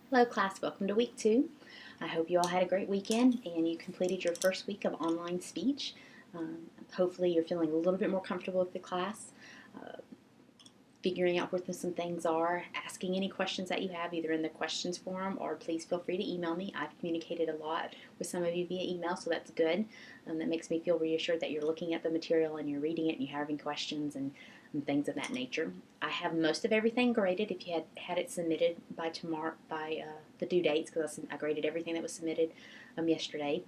Hello class, welcome to week 2. I hope you all had a great weekend and you completed your first week of online speech. Hopefully you're feeling a little bit more comfortable with the class, figuring out what some things are, asking any questions that you have either in the questions forum or please feel free to email me. I've communicated a lot with some of you via email, so that's good. That makes me feel reassured that you're looking at the material and you're reading it and you're having questions and things of that nature. I have most of everything graded. If you had it submitted by tomorrow, by the due dates, because I graded everything that was submitted yesterday.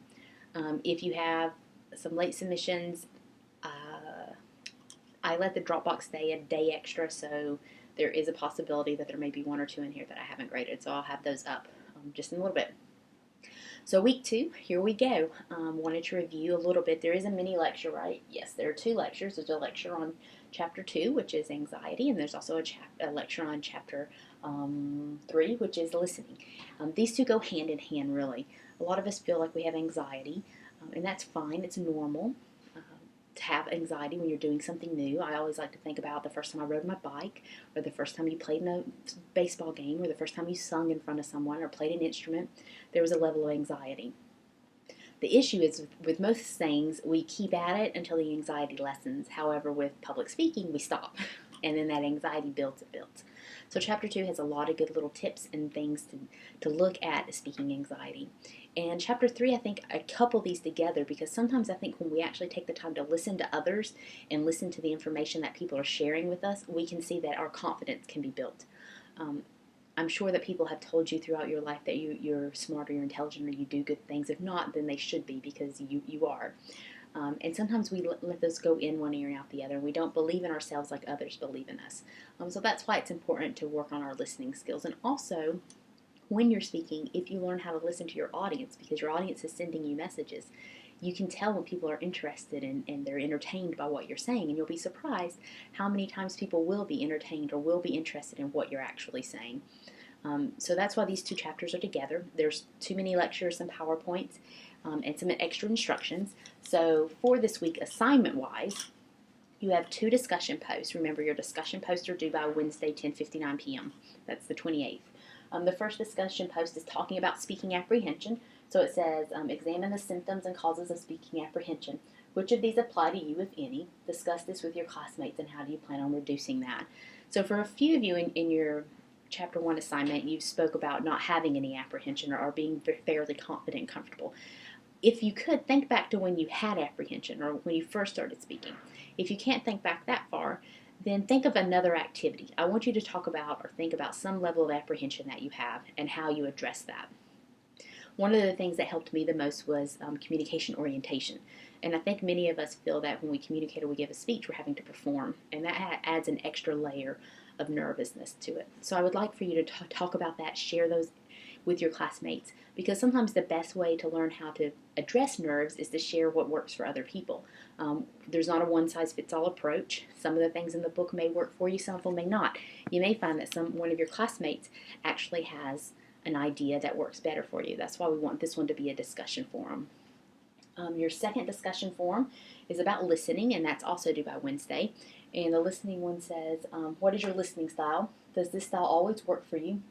If you have some late submissions, I let the Dropbox stay a day extra, so there is a possibility that there may be one or two in here that I haven't graded, so I'll have those up just in a little bit. So week 2, here we go. Wanted to review a little bit. There is a mini lecture, right? Yes, there are 2 lectures. There's a lecture on chapter 2, which is anxiety, and there's also a lecture on chapter 3, which is listening. These 2 go hand in hand, really. A lot of us feel like we have anxiety, and that's fine. It's normal to have anxiety when you're doing something new. I always like to think about the first time I rode my bike, or the first time you played in a baseball game, or the first time you sung in front of someone or played an instrument. There was a level of anxiety. The issue is with most things, we keep at it until the anxiety lessens. However, with public speaking, we stop, and then that anxiety builds. So chapter 2 has a lot of good little tips and things to look at speaking anxiety. And chapter 3, I think I couple these together because sometimes I think when we actually take the time to listen to others and listen to the information that people are sharing with us, we can see that our confidence can be built. I'm sure that people have told you throughout your life that you're smart or you're intelligent or you do good things. If not, then they should be because you are. And sometimes we let those go in one ear and out the other. We don't believe in ourselves like others believe in us. So that's why it's important to work on our listening skills. And also, when you're speaking, if you learn how to listen to your audience, because your audience is sending you messages, you can tell when people are interested and they're entertained by what you're saying. And you'll be surprised how many times people will be entertained or will be interested in what you're actually saying. So that's why these 2 chapters are together. There's 2 mini lectures, some PowerPoints, and some extra instructions. So for this week, assignment-wise, you have 2 discussion posts. Remember, your discussion posts are due by Wednesday, 10:59 p.m. That's the 28th. The first discussion post is talking about speaking apprehension. So it says, examine the symptoms and causes of speaking apprehension. Which of these apply to you, if any? Discuss this with your classmates, and how do you plan on reducing that? So for a few of you in your Chapter 1 assignment, you spoke about not having any apprehension or being fairly confident and comfortable. If you could, think back to when you had apprehension or when you first started speaking. If you can't think back that far, then think of another activity. I want you to talk about or think about some level of apprehension that you have and how you address that. One of the things that helped me the most was communication orientation. And I think many of us feel that when we communicate or we give a speech, we're having to perform, and that adds an extra layer of nervousness to it. So I would like for you to talk about that, share those with your classmates, because sometimes the best way to learn how to address nerves is to share what works for other people. There's not a one-size-fits-all approach. Some of the things in the book may work for you, some of them may not. You may find that one of your classmates actually has an idea that works better for you. That's why we want this one to be a discussion forum. Your second discussion forum is about listening, and that's also due by Wednesday. And the listening one says, what is your listening style? Does this style always work for you?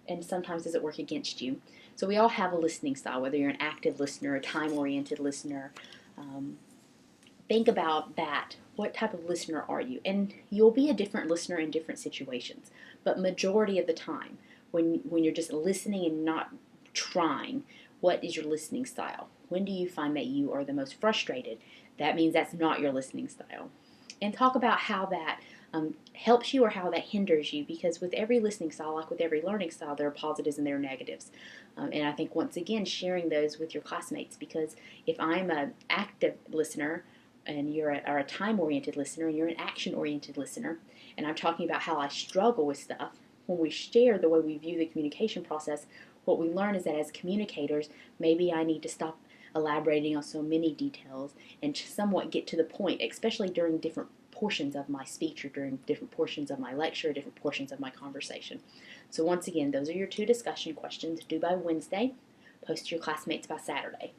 And sometimes does it work against you? So we all have a listening style, whether you're an active listener, a time-oriented listener. Think about that. What type of listener are you? And you'll be a different listener in different situations. But majority of the time, when you're just listening and not trying, what is your listening style? When do you find that you are the most frustrated? That means that's not your listening style. And talk about how that helps you or how that hinders you, because with every listening style, like with every learning style, there are positives and there are negatives. And I think, once again, sharing those with your classmates, because if I'm an active listener and you're a time-oriented listener and you're an action-oriented listener, and I'm talking about how I struggle with stuff, when we share the way we view the communication process, what we learn is that as communicators, maybe I need to stop elaborating on so many details and somewhat get to the point, especially during different portions of my speech or during different portions of my lecture, different portions of my conversation. So once again, those are your 2 discussion questions due by Wednesday. Post to your classmates by Saturday.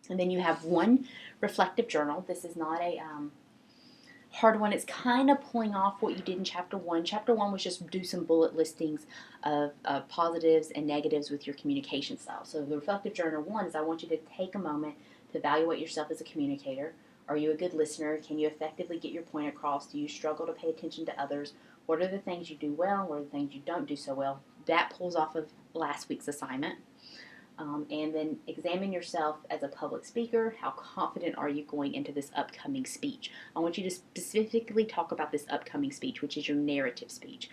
And then you have 1 reflective journal. This is not hard one. It's kind of pulling off what you did in chapter 1. Chapter 1 was just do some bullet listings of positives and negatives with your communication style. So the reflective journal 1 is I want you to take a moment to evaluate yourself as a communicator. Are you a good listener? Can you effectively get your point across? Do you struggle to pay attention to others? What are the things you do well? What are the things you don't do so well? That pulls off of last week's assignment. And then examine yourself as a public speaker. How confident are you going into this upcoming speech? I want you to specifically talk about this upcoming speech, which is your narrative speech.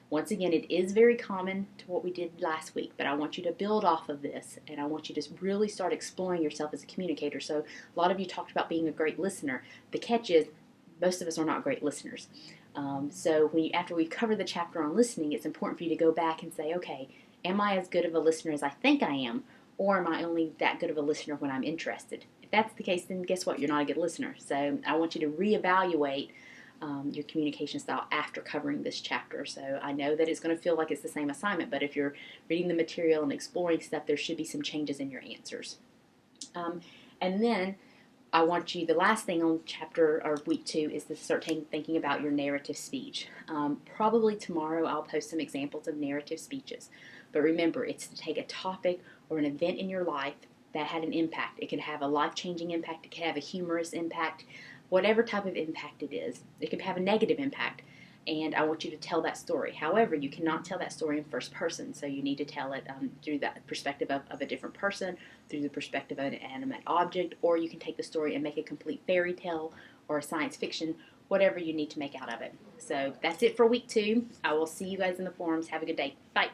Once again, it is very common to what we did last week, but I want you to build off of this, and I want you to really start exploring yourself as a communicator. So a lot of you talked about being a great listener. The catch is most of us are not great listeners. So after we've covered the chapter on listening, it's important for you to go back and say, okay, am I as good of a listener as I think I am, or am I only that good of a listener when I'm interested? If that's the case, then guess what? You're not a good listener. So I want you to reevaluate your communication style after covering this chapter. So I know that it's going to feel like it's the same assignment, but if you're reading the material and exploring stuff, there should be some changes in your answers. And then I want you, the last thing on chapter or week 2 is to start thinking about your narrative speech. Probably tomorrow I'll post some examples of narrative speeches. But remember, it's to take a topic or an event in your life that had an impact. It could have a life-changing impact. It could have a humorous impact. Whatever type of impact it is. It could have a negative impact. And I want you to tell that story. However, you cannot tell that story in first person, so you need to tell it through the perspective of a different person, through the perspective of an animate object, or you can take the story and make a complete fairy tale or a science fiction, whatever you need to make out of it. So that's it for week 2. I will see you guys in the forums. Have a good day. Bye.